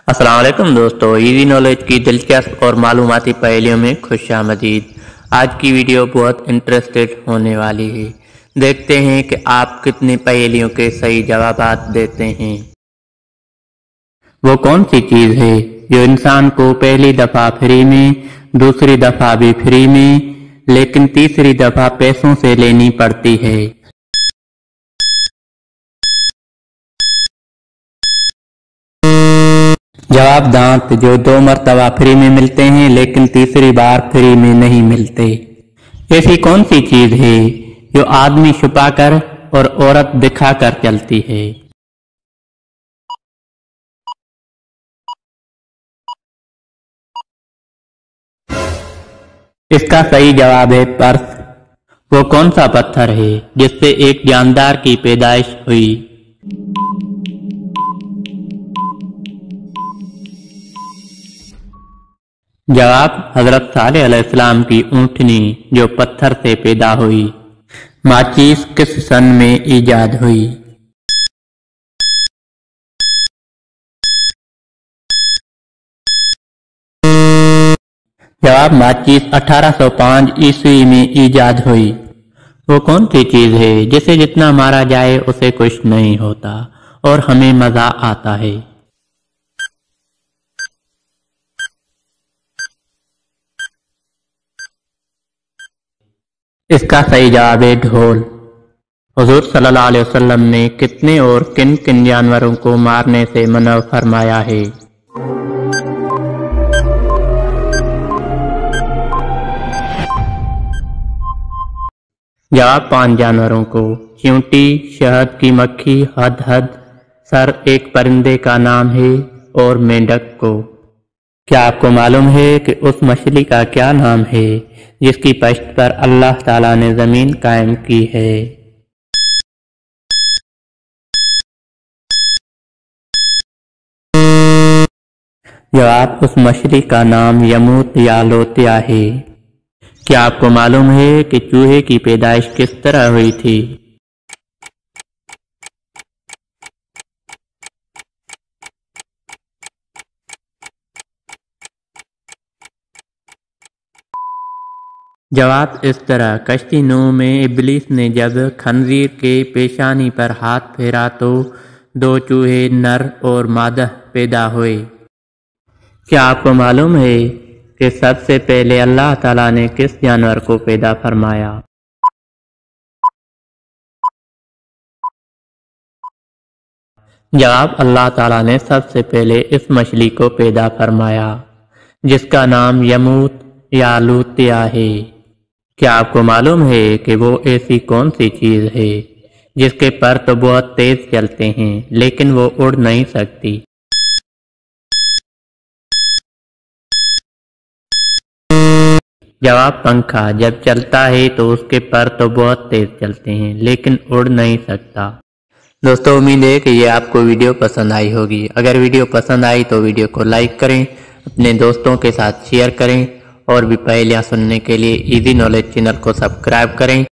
अस्सलाम वालेकुम दोस्तों, इजी नॉलेज की दिलचस्प और मालूमाती पहेलियों में खुशामदीद। आज की वीडियो बहुत इंटरेस्टेड होने वाली है। देखते हैं कि आप कितनी पहेलियों के सही जवाब देते हैं। वो कौन सी चीज़ है जो इंसान को पहली दफ़ा फ्री में, दूसरी दफ़ा भी फ्री में, लेकिन तीसरी दफ़ा पैसों से लेनी पड़ती है? जवाब दांत, जो 2 मरतबा फ्री में मिलते हैं लेकिन तीसरी बार फ्री में नहीं मिलते। ऐसी कौन सी चीज है जो आदमी छुपाकर और औरत दिखाकर चलती है? इसका सही जवाब है पर्स। वो कौन सा पत्थर है जिससे एक जानदार की पैदाइश हुई? जवाब हजरत सालेह अलैहिस्सलाम की ऊँटनी, जो पत्थर से पैदा हुई। माचिस किस सन में ईजाद हुई? जवाब माचिस 1805 ईस्वी में ईजाद हुई। वो कौन सी चीज है जिसे जितना मारा जाए उसे कुछ नहीं होता और हमें मजा आता है? इसका सही जवाब है ढोल। हुजूर सल्लल्लाहु अलैहि वसल्लम ने कितने और किन किन जानवरों को मारने से मना फरमाया है? जवाब 5 जानवरों को। चींटी, शहद की मक्खी, हदहद, सर एक परिंदे का नाम है, और मेंढक को। क्या आपको मालूम है कि उस मछली का क्या नाम है जिसकी पश्त पर अल्लाह ताला ने जमीन कायम की है? जवाब उस मछली का नाम यमूत या लोतिया है। क्या आपको मालूम है कि चूहे की पैदाइश किस तरह हुई थी? जवाब इस तरह, कश्ती नूह में इब्लीस ने जब खंजीर के पेशानी पर हाथ फेरा तो 2 चूहे नर और मादा पैदा हुए। क्या आपको मालूम है कि सबसे पहले अल्लाह ताला ने किस जानवर को पैदा फरमाया? जवाब अल्लाह ताला ने सबसे पहले इस मछली को पैदा फरमाया जिसका नाम यमूत या लूतिया है। क्या आपको मालूम है कि वो ऐसी कौन सी चीज है जिसके पर तो बहुत तेज चलते हैं लेकिन वो उड़ नहीं सकती? जवाब पंखा। जब चलता है तो उसके पर तो बहुत तेज चलते हैं लेकिन उड़ नहीं सकता। दोस्तों, उम्मीद है कि ये आपको वीडियो पसंद आई होगी। अगर वीडियो पसंद आई तो वीडियो को लाइक करें, अपने दोस्तों के साथ शेयर करें और भी पहेलियां सुनने के लिए इजी नॉलेज चैनल को सब्सक्राइब करें।